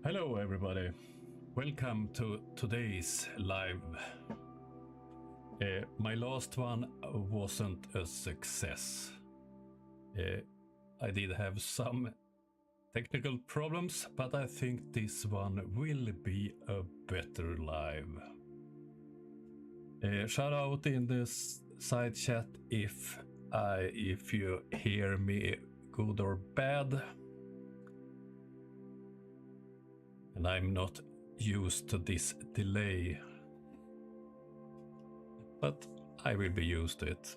Hello everybody, welcome to today's live. My last one wasn't a success. I did have some technical problems, but I think this one will be a better live. Shout out in this side chat if you hear me good or bad. And I'm not used to this delay, but I will be used to it.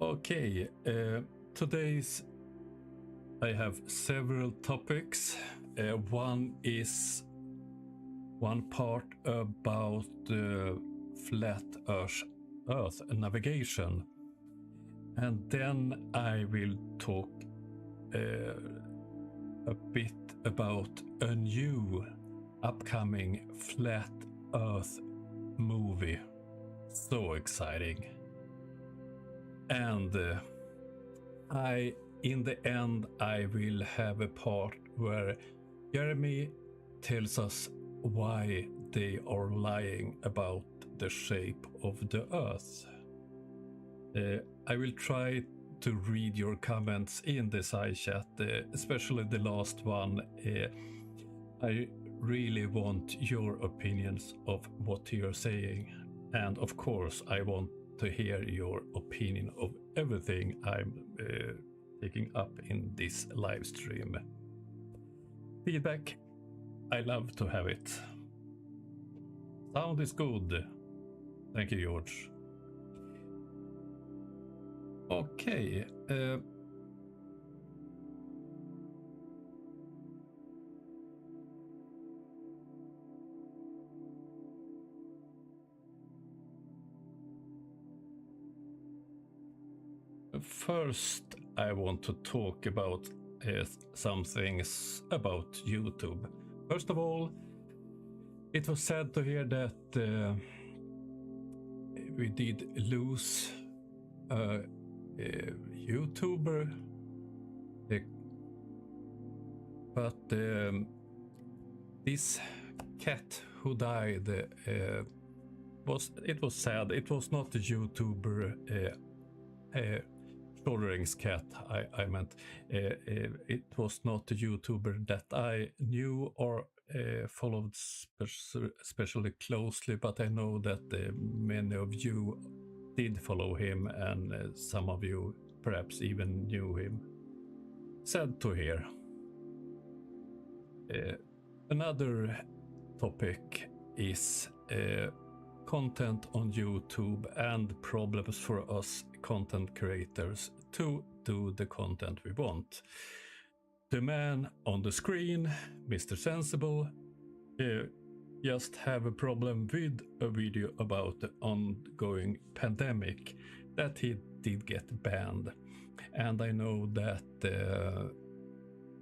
Okay, today's I have several topics. One is one part about flat Earth navigation, and then I will talk a bit about a new upcoming flat Earth movie. So exciting. And in the end I will have a part where Jeremy tells us why they are lying about the shape of the Earth. I will try to read your comments in the side chat, especially the last one. I really want your opinions of what you're saying, and of course I want to hear your opinion of everything I'm taking up in this live stream. Feedback, I love to have it. Sound is good. Thank you, George. Okay. First, I want to talk about some things about YouTube. First of all, it was sad to hear that we did lose a YouTuber, but this cat who died was sad. It was not a YouTuber. Schrodinger's cat, I meant. It was not a YouTuber that I knew or followed especially closely, but I know that many of you did follow him, and some of you perhaps even knew him. Sad to hear. Another topic is content on YouTube and problems for us content creators to do the content we want. The man on the screen, Mr. Sensible, just have a problem with a video about the ongoing pandemic that he did get banned. And I know that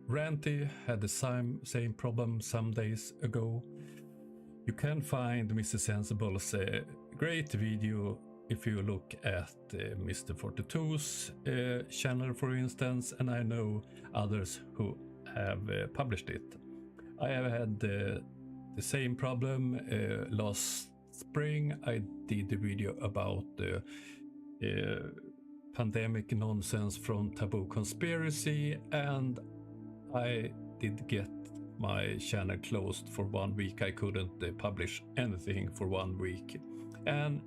Ranty had the same problem some days ago. You can find Mr. Sensible's great video if you look at Mr. 42's channel, for instance, and I know others who have published it. I have had the same problem last spring. I did a video about the pandemic nonsense from Taboo Conspiracy, and I did get my channel closed for 1 week. I couldn't publish anything for 1 week, and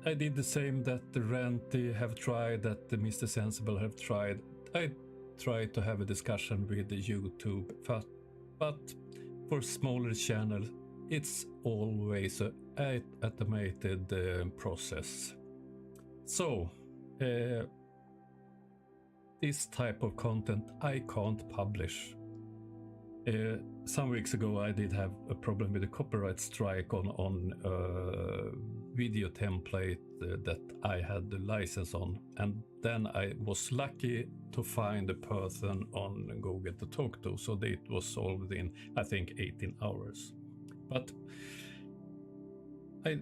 I did the same that the Ranty have tried, that the Mr. Sensible have tried. I tried to have a discussion with the YouTube, but for smaller channels it's always an automated process. So this type of content I can't publish. Some weeks ago I did have a problem with a copyright strike on a video template that I had the license on, and then I was lucky to find a person on Google to talk to, so it was solved in I think 18 hours. But I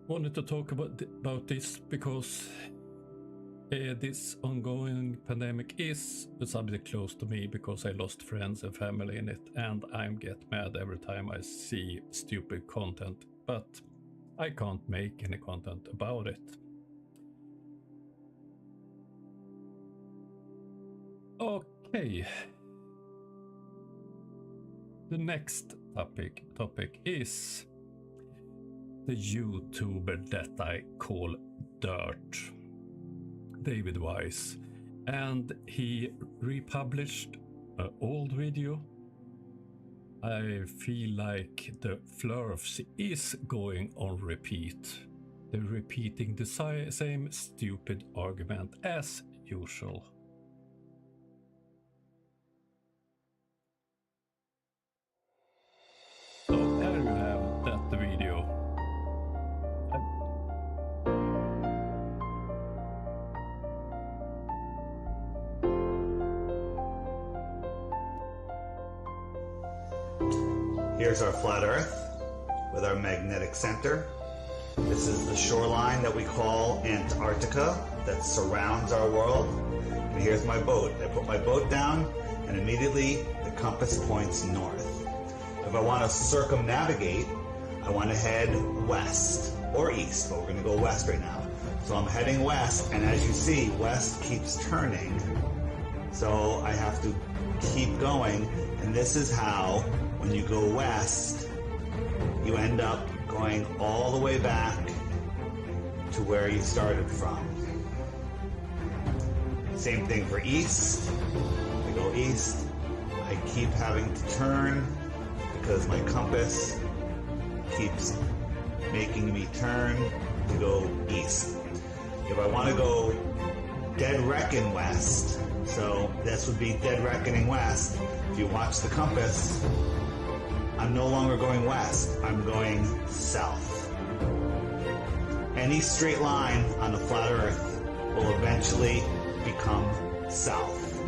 wanted to talk about this because This ongoing pandemic is a subject close to me because I lost friends and family in it, and I get mad every time I see stupid content, but I can't make any content about it. Okay. The next topic is the YouTuber that I call DITRH, David Weiss, and he republished an old video. I feel like the Flerfs is going on repeat. They're repeating the same stupid argument as usual. So here you have that video. Here's our flat Earth with our magnetic center. This is the shoreline that we call Antarctica that surrounds our world. And here's my boat. I put my boat down and immediately the compass points north. If I want to circumnavigate, I want to head west or east, but we're going to go west right now. So I'm heading west, and as you see, west keeps turning. So I have to keep going, and this is how, when you go west, you end up going all the way back to where you started from. Same thing for east. I go east. I keep having to turn because my compass keeps making me turn to go east. If I want to go dead reckon west, so this would be dead reckoning west. If you watch the compass, I'm no longer going west, I'm going south. Any straight line on the flat Earth will eventually become south.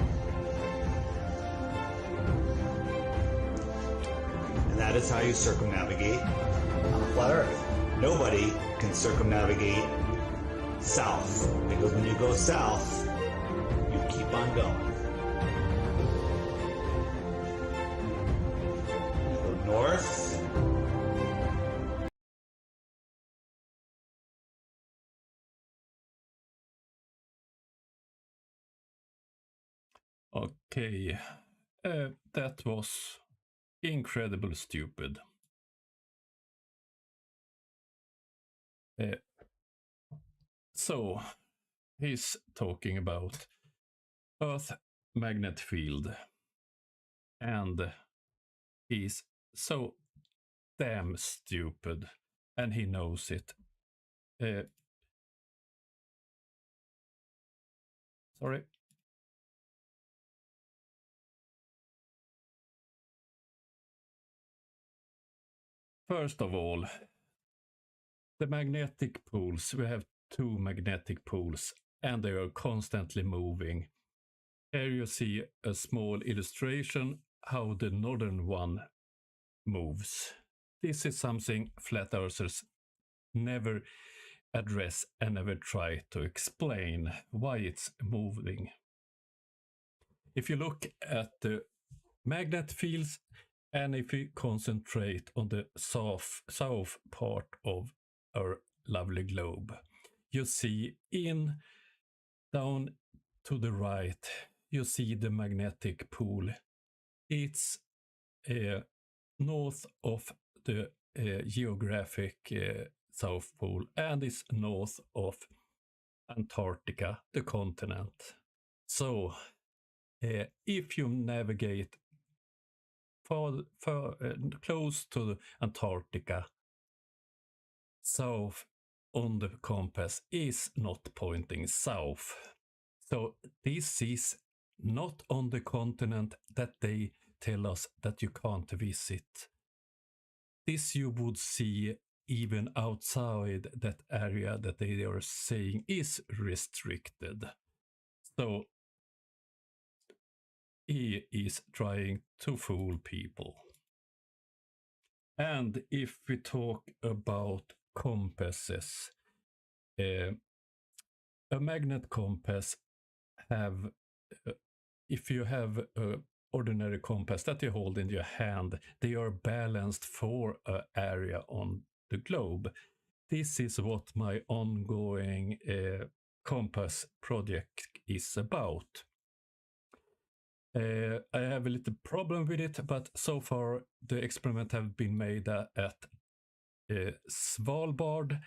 And that is how you circumnavigate on the flat Earth. Nobody can circumnavigate south, because when you go south, you keep on going. You go north. Okay, that was incredibly stupid. So he's talking about Earth magnet field, and he's so damn stupid, and he knows it. Sorry. First of all, the magnetic poles, we have two magnetic poles and they are constantly moving. Here you see a small illustration how the northern one moves. This is something flat earthers never address and never try to explain why it's moving. If you look at the magnet fields, and if we concentrate on the south part of our lovely globe, you see down to the right, you see the magnetic pole. It's north of the geographic South Pole, and it's north of Antarctica, the continent. So if you navigate close to Antarctica, south on the compass is not pointing south. So this is not on the continent that they tell us that you can't visit. This you would see even outside that area that they are saying is restricted. So he is trying to fool people. And if we talk about compasses, a a magnet compass have, if you have a ordinary compass that you hold in your hand, they are balanced for an area on the globe. This is what my ongoing compass project is about. I have a little problem with it, but so far the experiment have been made at Svalbard,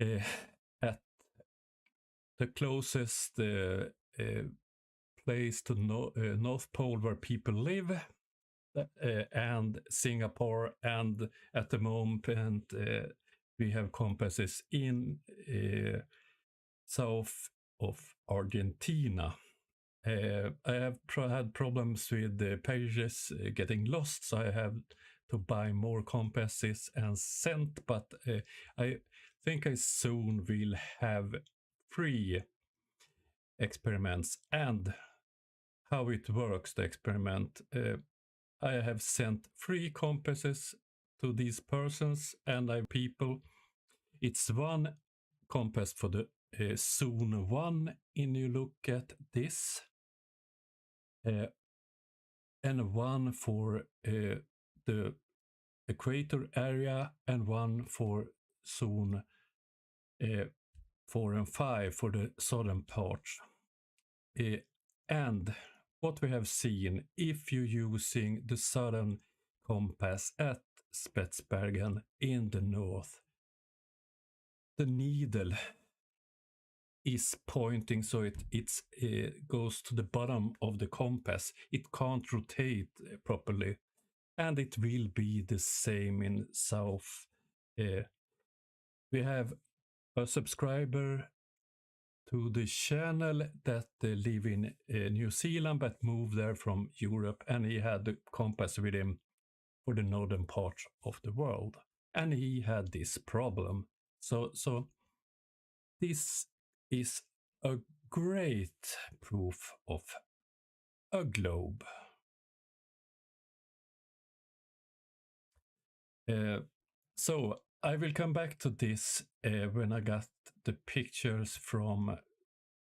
at the closest place to North Pole where people live, and Singapore, and at the moment we have compasses in south of Argentina. I have had problems with the pages getting lost, so I have to buy more compasses and send, but I think I soon will have free experiments. And how it works, the experiment, I have sent free compasses to these persons, and I people. It's one compass for the zone 1, and you look at this, and one for the equator area, and one for zone 4 and 5 for the southern parts. And what we have seen, if you're using the southern compass at Spetsbergen in the north, the needle is pointing, so it goes to the bottom of the compass. It can't rotate properly, and it will be the same in south. We have a subscriber to the channel that live in New Zealand but moved there from Europe, and he had the compass with him for the northern part of the world, and he had this problem. So this is a great proof of a globe. So I will come back to this when I got the pictures from,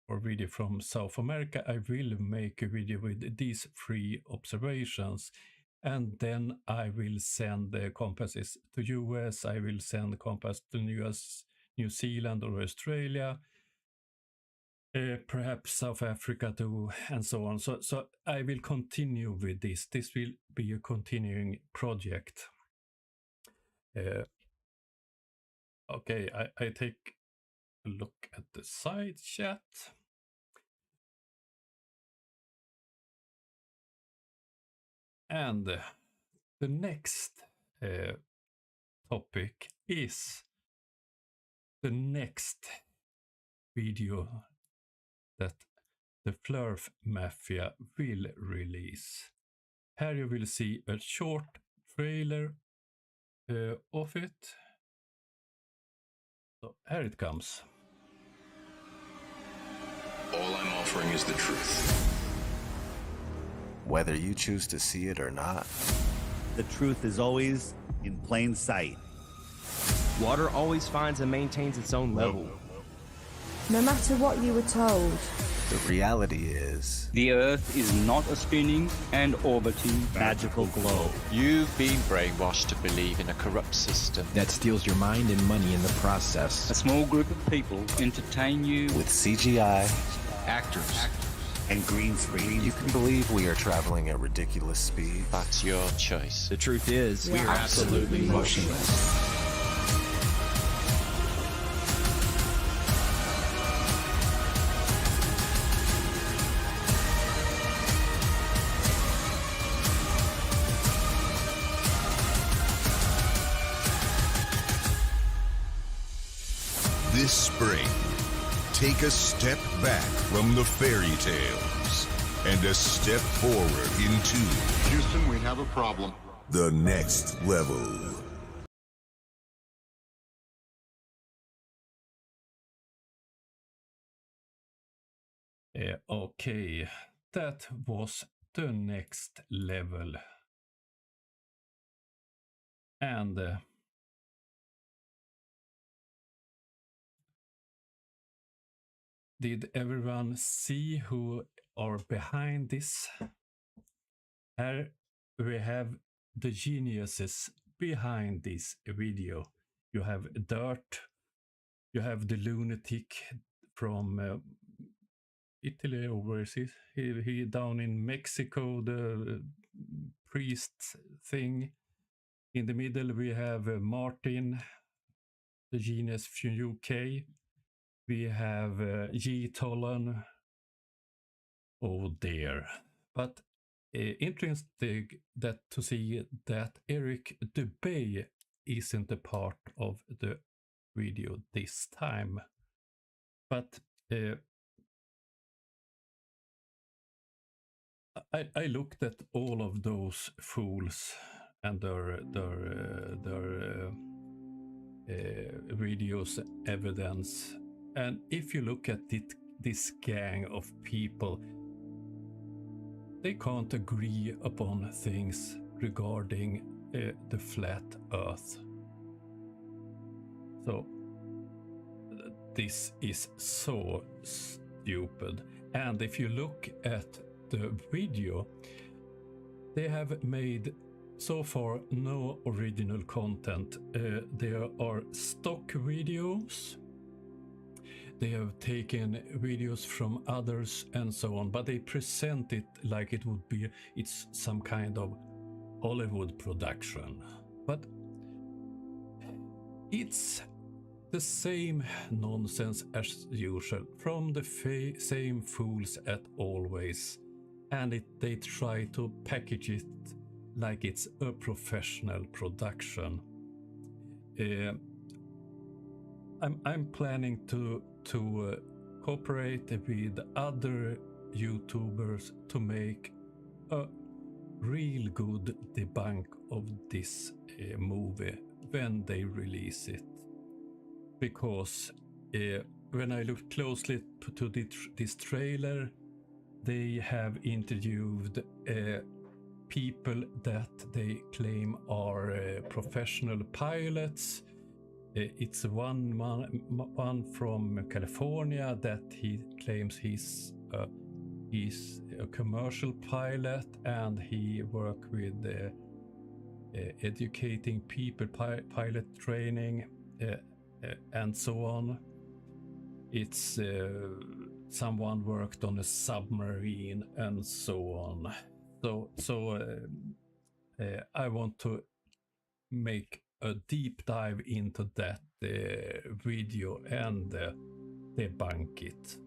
or video from South America. I will make a video with these 3 observations, and then I will send the compasses to US. I will send the compass to US, New Zealand or Australia, perhaps South Africa too, and so on. So I will continue with this. This will be a continuing project. Okay, I take a look at the side chat. And the next topic is the next video that the Flerf Mafia will release. Here you will see a short trailer of it. So here it comes. All I'm offering is the truth. Whether you choose to see it or not. The truth is always in plain sight. Water always finds and maintains its own level. No matter what you were told. The reality is... The Earth is not a spinning and orbiting magical globe. You've been brainwashed to believe in a corrupt system that steals your mind and money in the process. A small group of people entertain you with CGI, actors, and green screen. You can believe we are traveling at ridiculous speed. That's your choice. The truth is, we are absolutely motionless. This spring, take a step back from the fairy tales and a step forward into Houston, we have a problem. The next level. Okay, that was the next level. And did everyone see who are behind this? Here we have the geniuses behind this video. You have DITRH, you have the lunatic from Italy, or where is he? He down in Mexico, the priest thing. In the middle we have Martin, the genius from UK. We have G. Tolan. Oh dear. But interesting that to see that Eric Dubay isn't a part of the video this time. But I looked at all of those fools and their videos, evidence, and if you look at this gang of people, they can't agree upon things regarding the flat earth. So this is so stupid. And if you look at the video, they have made so far no original content. There are stock videos. They have taken videos from others and so on, but they present it like it's some kind of Hollywood production. But it's the same nonsense as usual from the same fools as always, and they try to package it like it's a professional production. I'm planning to cooperate with other YouTubers to make a real good debunk of this movie when they release it. Because when I look closely to this trailer, they have interviewed people that they claim are professional pilots. It's one from California that he claims he's a commercial pilot, and he worked with educating people, pilot training, and so on. It's someone worked on a submarine and so on. So I want to make a deep dive into that video and debunk it,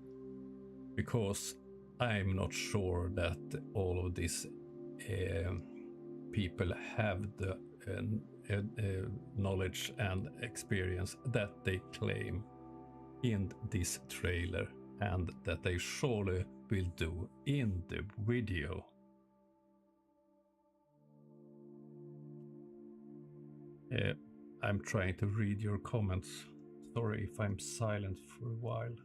because I'm not sure that all of these people have the knowledge and experience that they claim in this trailer, and that they surely will do in the video. I'm trying to read your comments. Sorry if I'm silent for a while.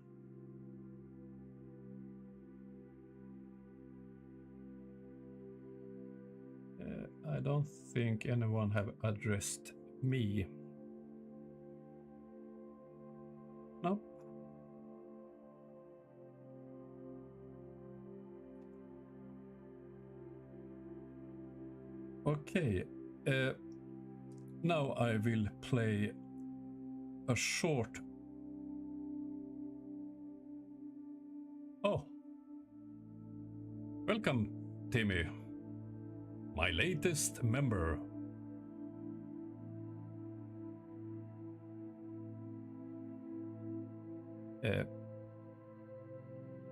I don't think anyone have addressed me. No. Okay. Now I will play a short. Oh. Welcome, Timmy. My latest member.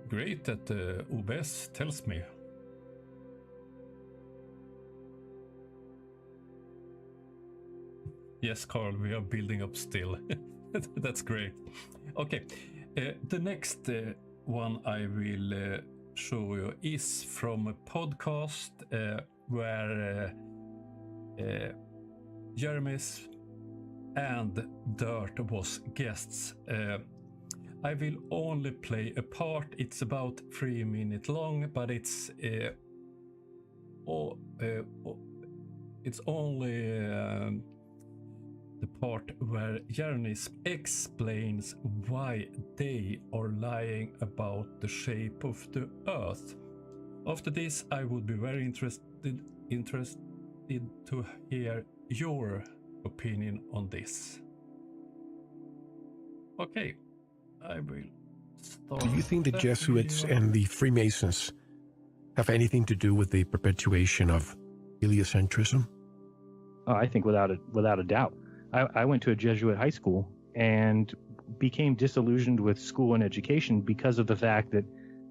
Great that OBS tells me. Yes, Carl, we are building up still. That's great. Okay, the next one I will show you is from a podcast where Jeremy's and DITRH was guests. I will only play a part. It's about 3 minutes long, but it's only the part where Jeremy explains why they are lying about the shape of the Earth. After this, I would be very interested to hear your opinion on this. Okay, I will start. Do you think the that Jesuits video. and the Freemasons have anything to do with the perpetuation of heliocentrism? Oh, I think without a doubt. I went to a Jesuit high school and became disillusioned with school and education because of the fact that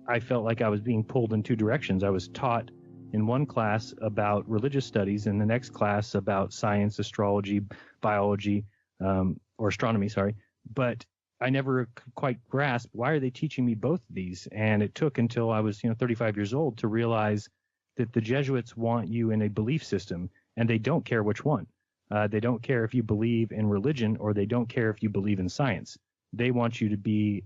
I felt like I was being pulled in two directions. I was taught in one class about religious studies, and the next class about science, astrology, biology, or astronomy, sorry. But I never quite grasped, why are they teaching me both of these? And it took until I was 35 years old to realize that the Jesuits want you in a belief system, and they don't care which one. They don't care if you believe in religion, or they don't care if you believe in science. They want you to be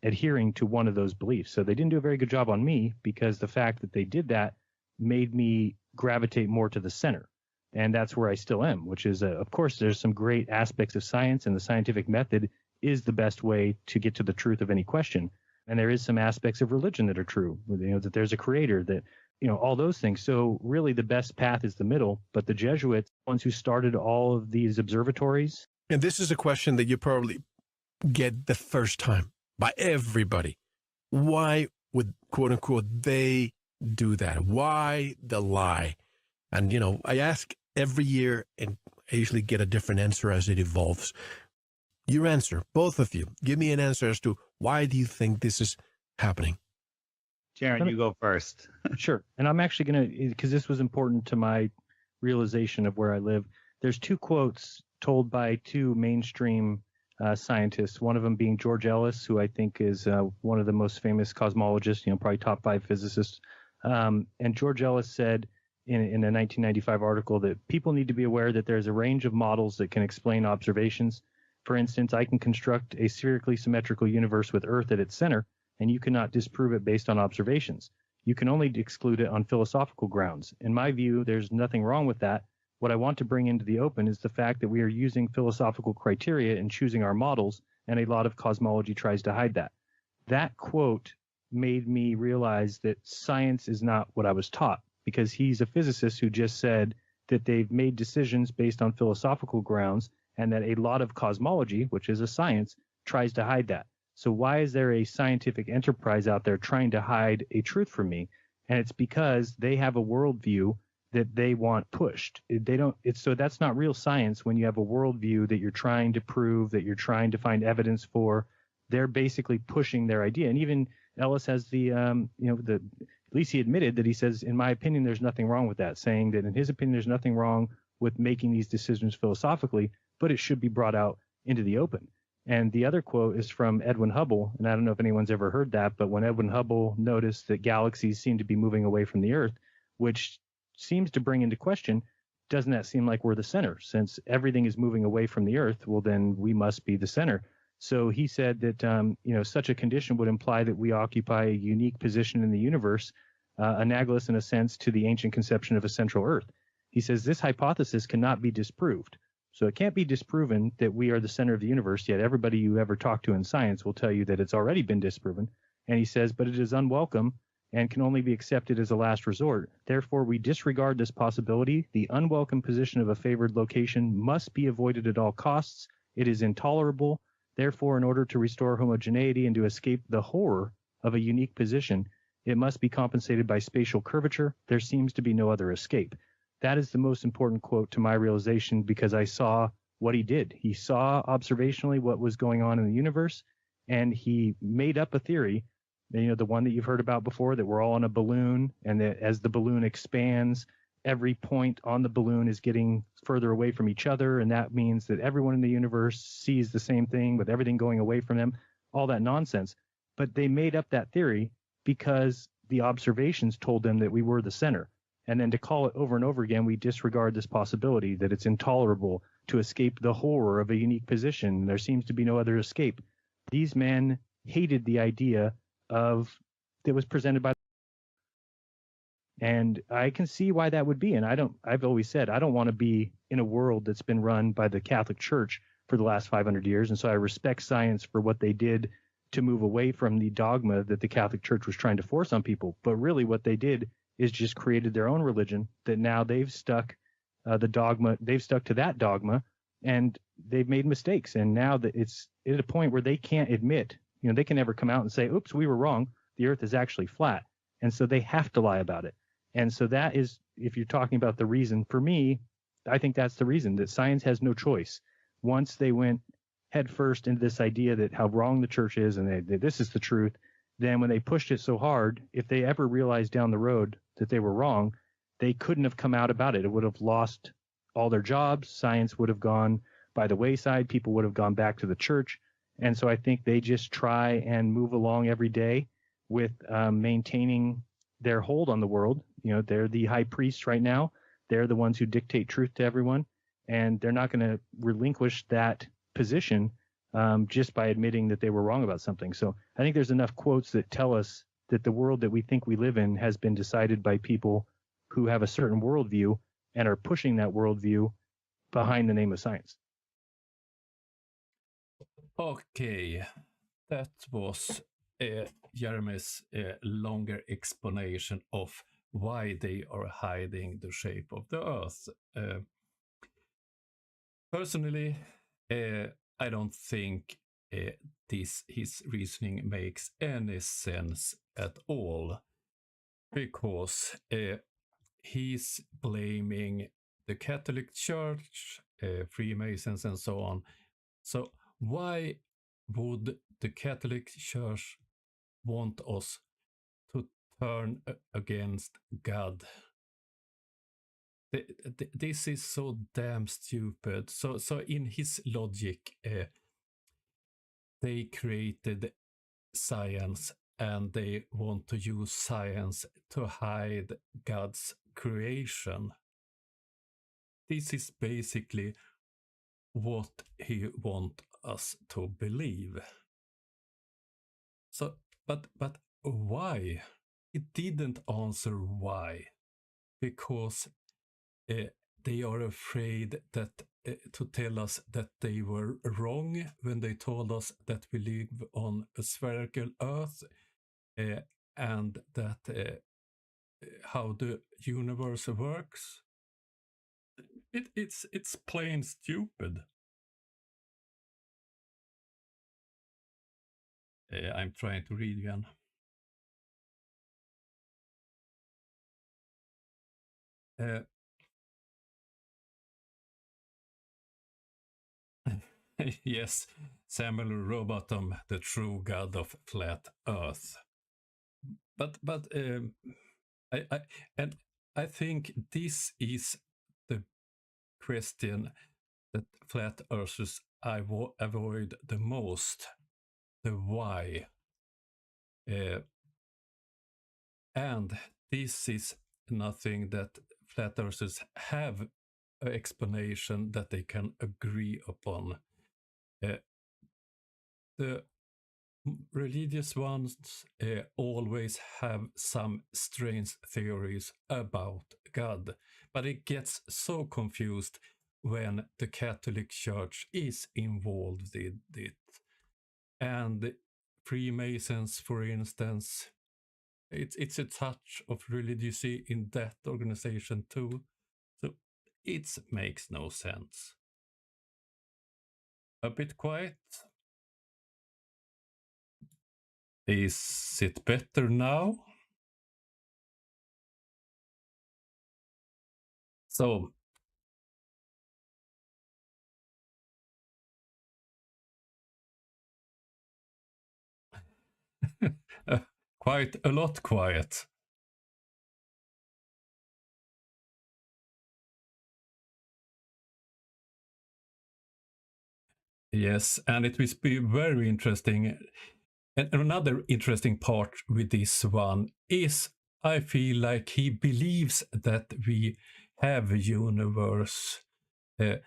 adhering to one of those beliefs. So they didn't do a very good job on me, because the fact that they did that made me gravitate more to the center. And that's where I still am, which is, of course, there's some great aspects of science, and the scientific method is the best way to get to the truth of any question. And there is some aspects of religion that are true, that there's a creator, that, all those things. So really the best path is the middle, but the Jesuits, ones who started all of these observatories. And this is a question that you probably get the first time by everybody. Why would, quote unquote, they do that? Why the lie? And, I ask every year, and I usually get a different answer as it evolves. Your answer, both of you, give me an answer as to why do you think this is happening? Jaron, you go first. Sure. And I'm actually going to, because this was important to my realization of where I live. There's two quotes told by two mainstream scientists, one of them being George Ellis, who I think is one of the most famous cosmologists, probably top 5 physicists. And George Ellis said in a 1995 article that people need to be aware that there's a range of models that can explain observations. For instance, I can construct a spherically symmetrical universe with Earth at its center, and you cannot disprove it based on observations. You can only exclude it on philosophical grounds. In my view, there's nothing wrong with that. What I want to bring into the open is the fact that we are using philosophical criteria in choosing our models, and a lot of cosmology tries to hide that. That quote made me realize that science is not what I was taught, because he's a physicist who just said that they've made decisions based on philosophical grounds, and that a lot of cosmology, which is a science, tries to hide that. So why is there a scientific enterprise out there trying to hide a truth from me? And it's because they have a worldview that they want pushed. So that's not real science when you have a worldview that you're trying to prove, that you're trying to find evidence for. They're basically pushing their idea. And even Ellis has at least he admitted that he says, in my opinion, there's nothing wrong with that, saying that in his opinion, there's nothing wrong with making these decisions philosophically, but it should be brought out into the open. And the other quote is from Edwin Hubble, and I don't know if anyone's ever heard that, but when Edwin Hubble noticed that galaxies seem to be moving away from the Earth, which seems to bring into question, doesn't that seem like we're the center? Since everything is moving away from the Earth, well, then we must be the center. So he said that such a condition would imply that we occupy a unique position in the universe, analogous in a sense to the ancient conception of a central Earth. He says this hypothesis cannot be disproved. So it can't be disproven that we are the center of the universe, yet everybody you ever talk to in science will tell you that it's already been disproven. And he says, but it is unwelcome and can only be accepted as a last resort. Therefore, we disregard this possibility. The unwelcome position of a favored location must be avoided at all costs. It is intolerable. Therefore, in order to restore homogeneity and to escape the horror of a unique position, it must be compensated by spatial curvature. There seems to be no other escape. That is the most important quote to my realization, because I saw what he did. He saw observationally what was going on in the universe, and he made up a theory, the one that you've heard about before, that we're all on a balloon, and that as the balloon expands, every point on the balloon is getting further away from each other, and that means that everyone in the universe sees the same thing with everything going away from them, all that nonsense. But they made up that theory because the observations told them that we were the center. And then to call it over and over again, we disregard this possibility that it's intolerable to escape the horror of a unique position. There seems to be no other escape. These men hated the idea that was presented by. And I can see why that would be. And I've always said, I don't want to be in a world that's been run by the Catholic Church for the last 500 years. And so I respect science for what they did to move away from the dogma that the Catholic Church was trying to force on people. But really what they did is just created their own religion that now they've stuck they've stuck to that dogma, and they've made mistakes. And now that it's at a point where they can't admit, they can never come out and say, oops, we were wrong. The earth is actually flat. And so they have to lie about it. And so that is, if you're talking about the reason, for me, I think that's the reason, that science has no choice. Once they went headfirst into this idea that how wrong the church is and this is the truth, then when they pushed it so hard, if they ever realized down the road that they were wrong, they couldn't have come out about it. It would have lost all their jobs. Science would have gone by the wayside. People would have gone back to the church. And so I think they just try and move along every day with maintaining their hold on the world. They're the high priests right now. They're the ones who dictate truth to everyone. And they're not going to relinquish that position just by admitting that they were wrong about something. So I think there's enough quotes that tell us that the world that we think we live in has been decided by people who have a certain worldview and are pushing that worldview behind the name of science. Okay, that was Jeremy's longer explanation of why they are hiding the shape of the Earth. Personally, I don't think his reasoning makes any sense at all, because he's blaming the Catholic Church, Freemasons, and so on. So why would the Catholic Church want us to turn against God? This is so damn stupid. So in his logic, they created science and they want to use science to hide God's creation. This is basically what he wants us to believe. So, but why? It didn't answer why, because they are afraid that to tell us that they were wrong when they told us that we live on a spherical Earth, and that how the universe works. It's plain stupid. I'm trying to read again. Yes, Samuel Robotham, the true god of flat Earth. But I think this is the question that flat earthers avoid the most, the why. And this is nothing that flat earthers have an explanation that they can agree upon. The religious ones always have some strange theories about God, but it gets so confused when the Catholic Church is involved in it. And Freemasons, for instance, it's a touch of religiosity in that organization too. So it makes no sense. A bit quiet. Is it better now? So, quite a lot quiet. Yes, and it will be very interesting. And another interesting part with this one is I feel like he believes that we have a universe and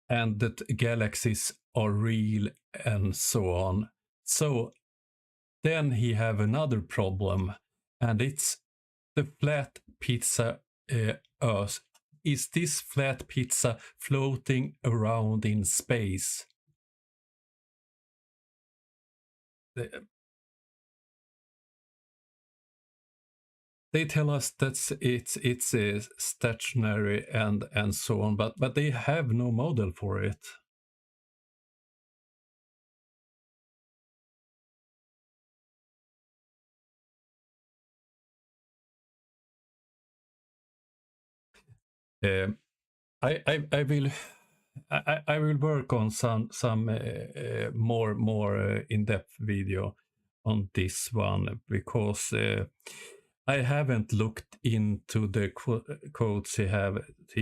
that galaxies are real and so on. So then he have another problem, and it's the flat pizza Earth, is this flat pizza floating around in space? They tell us that it's stationary and so on, but they have no model for it. I will work on some more in-depth video on this one, because I haven't looked into the quotes he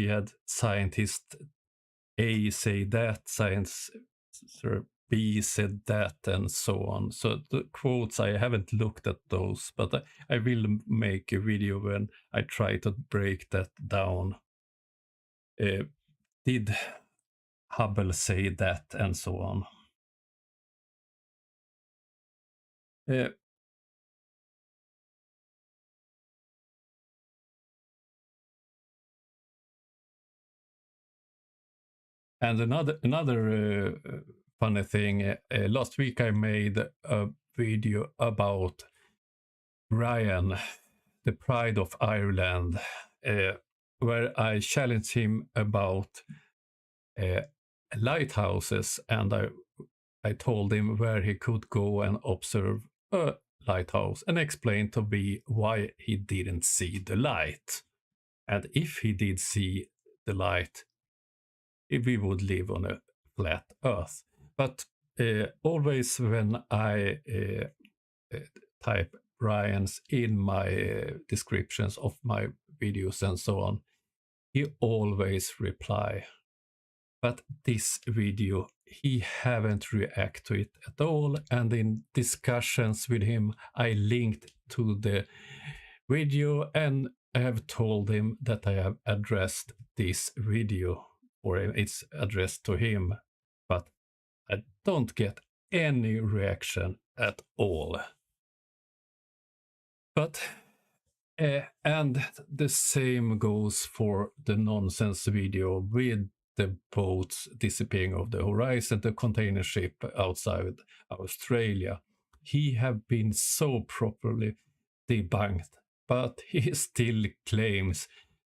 had scientist A say that, science B said that, and so on. So the quotes, I haven't looked at those, but I will make a video when I try to break that down. Did Hubble say that, and so on? And another funny thing, last week I made a video about Brian, the Pride of Ireland, where I challenged him about lighthouses, and I told him where he could go and observe a lighthouse, and explained to me why he didn't see the light. And if he did see the light, we would live on a flat Earth. But always when I type Brian's in my descriptions of my videos and so on, he always reply. But this video, he haven't react to it at all. And in discussions with him, I linked to the video, and I have told him that I have addressed this video, or it's addressed to him, but I don't get any reaction at all. But and the same goes for the nonsense video with the boats disappearing off the horizon, the container ship outside Australia. He have been so properly debunked, but he still claims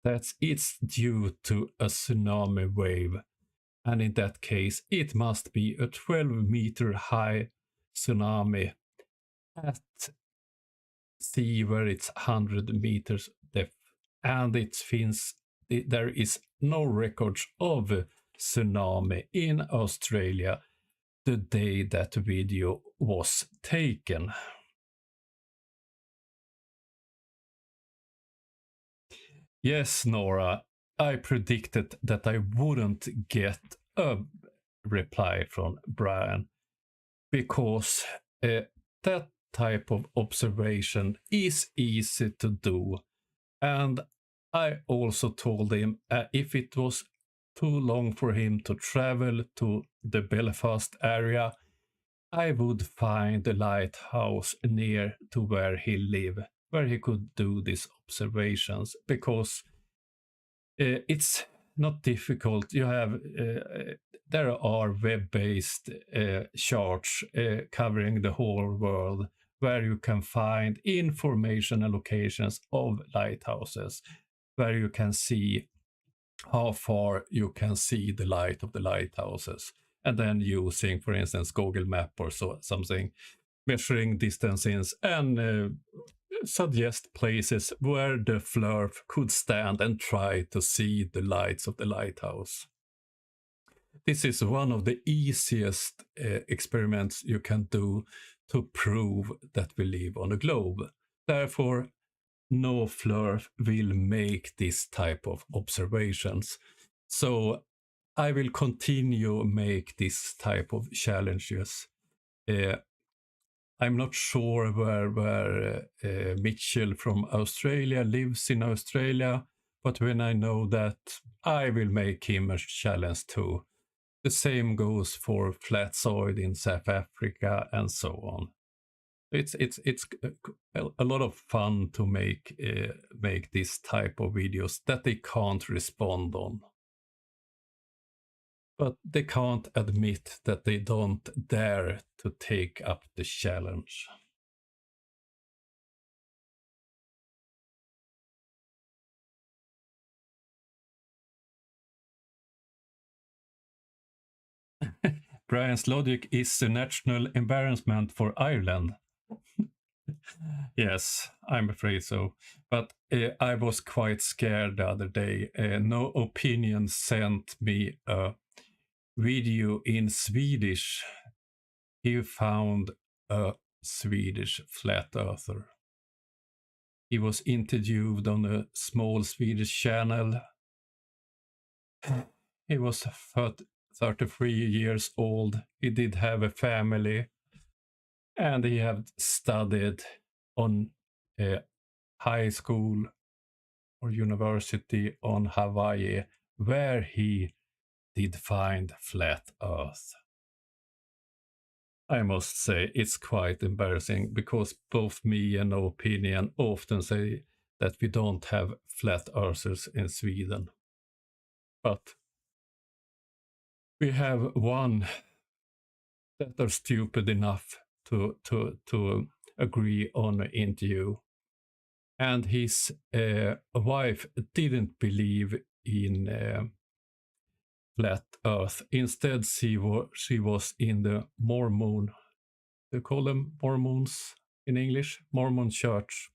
that it's due to a tsunami wave, and in that case it must be a 12-meter high tsunami at sea where it's 100 meters depth, and there is no records of a tsunami in Australia the day that video was taken. Yes, Nora, I predicted that I wouldn't get a reply from Brian, because that type of observation is easy to do. And I also told him if it was too long for him to travel to the Belfast area, I would find a lighthouse near to where he lived, where he could do these observations, because it's not difficult. You have there are web-based charts covering the whole world, where you can find information and locations of lighthouses, where you can see how far you can see the light of the lighthouses, and then using, for instance, Google Map or something, measuring distances and suggest places where the Flerf could stand and try to see the lights of the lighthouse. This is one of the easiest experiments you can do to prove that we live on a globe. Therefore, no Flerf will make this type of observations. So I will continue make this type of challenges. I'm not sure where Mitchell from Australia lives in Australia, but when I know that, I will make him a challenge too. The same goes for Flatzoid in South Africa and so on. It's a lot of fun to make this type of videos that they can't respond on, but they can't admit that they don't dare to take up the challenge. Brian's logic is a national embarrassment for Ireland. Yes, I'm afraid so. But I was quite scared the other day. No Opinion sent me a video in Swedish. He found a Swedish flat earther. He was interviewed on a small Swedish channel. He was 33 years old. He did have a family. And he had studied on a high school or university on Hawaii, where he did find flat earth. I must say it's quite embarrassing, because both me and No Opinion often say that we don't have flat earthers in Sweden. But we have one that are stupid enough to agree on an interview. And his wife didn't believe in flat earth. Instead, she was in the Mormon, they call them Mormons in English, Mormon church.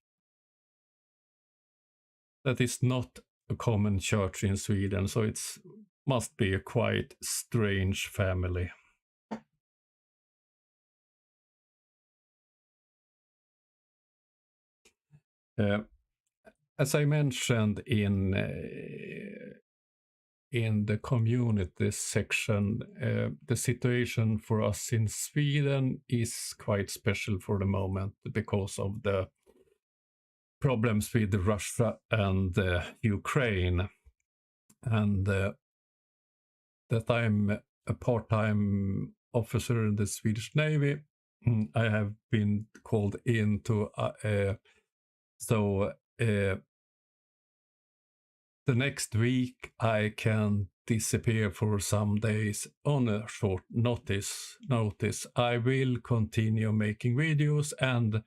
That is not a common church in Sweden, so it must be a quite strange family. As I mentioned in the community section, the situation for us in Sweden is quite special for the moment because of the problems with Russia and Ukraine, and that I'm a part-time officer in the Swedish Navy. I have been called in to the next week I can disappear for some days on a short notice. I will continue making videos and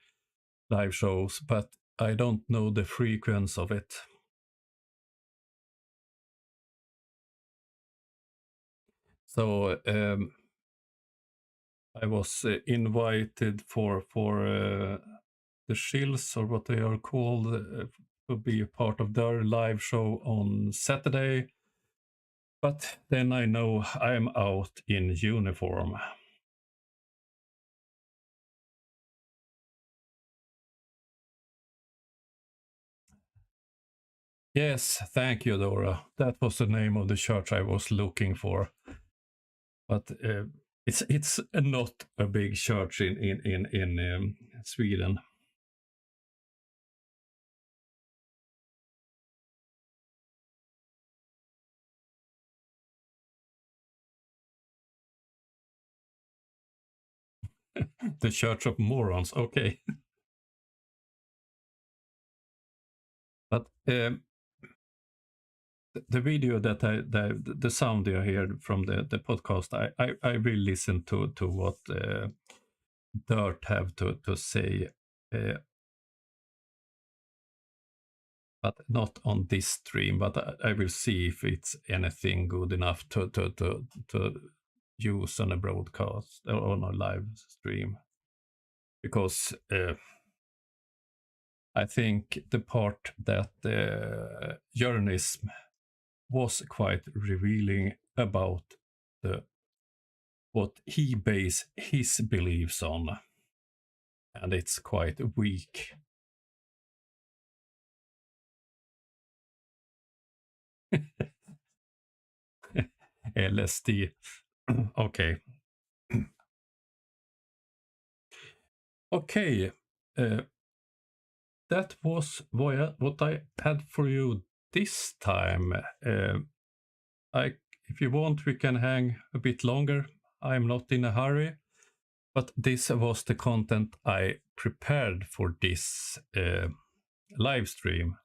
live shows, but I don't know the frequency of it. So I was invited for the Shills, or what they are called, to be a part of their live show on Saturday. But then I know I'm out in uniform. Yes, thank you, Dora. That was the name of the church I was looking for. But it's not a big church in Sweden. The Church of Morons, okay. But the video that the sound you hear from the podcast, I will listen to what DITRH have to say, but not on this stream. But I will see if it's anything good enough to use on a broadcast or on a live stream, because I think the part that journalism was quite revealing about what he based his beliefs on, and it's quite weak. LSD. Okay. Okay. That was what I had for you this time. If you want, we can hang a bit longer. I'm not in a hurry. But this was the content I prepared for this live stream.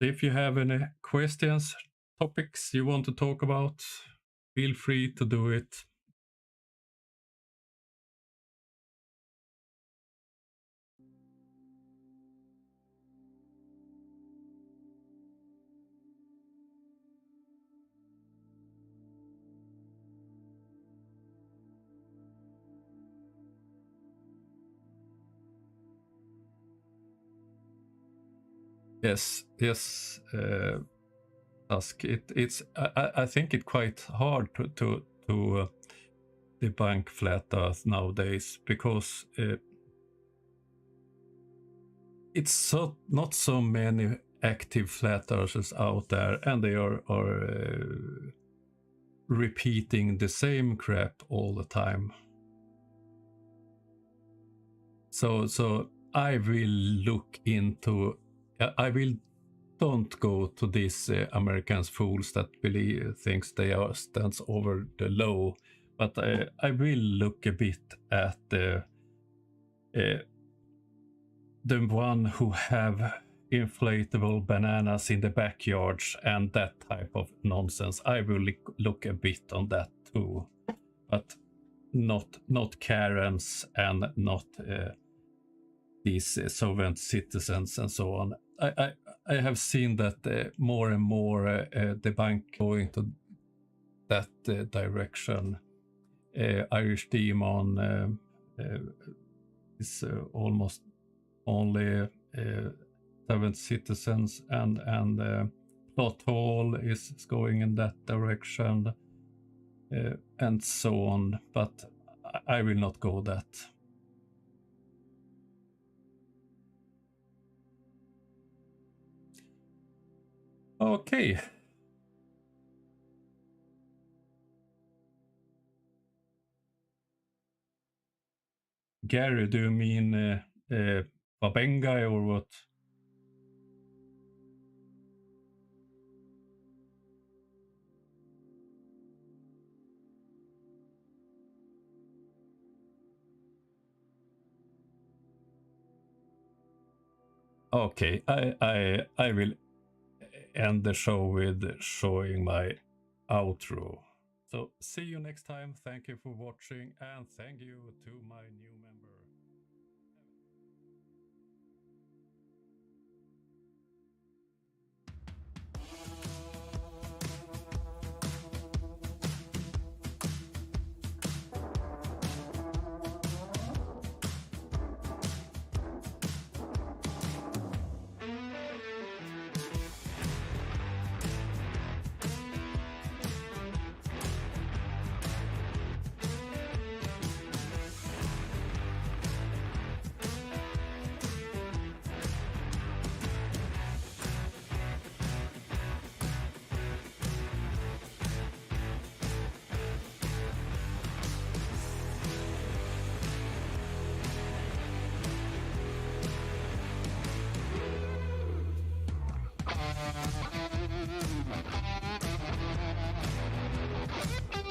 If you have any questions, topics you want to talk about, feel free to do it. Yes, Tusk. It's I think it's quite hard to debunk flat Earth nowadays because it's not so many active flat earthers out there, and they are repeating the same crap all the time. So I will look into. Don't go to these Americans fools that thinks they stands over the law, but I will look a bit at the one who have inflatable bananas in the backyards and that type of nonsense. I will look a bit on that too, but not Karens and not these Soviet citizens and so on. I have seen that more and more the bank going to that direction. Irish Demon is almost only 7 citizens, and Plot Hall is going in that direction, and so on. But I will not go that. Okay. Gary, do you mean Babenga or what? Okay, I will end the show with showing my outro. So see you next time. Thank you for watching, and thank you to my new member. Thank you.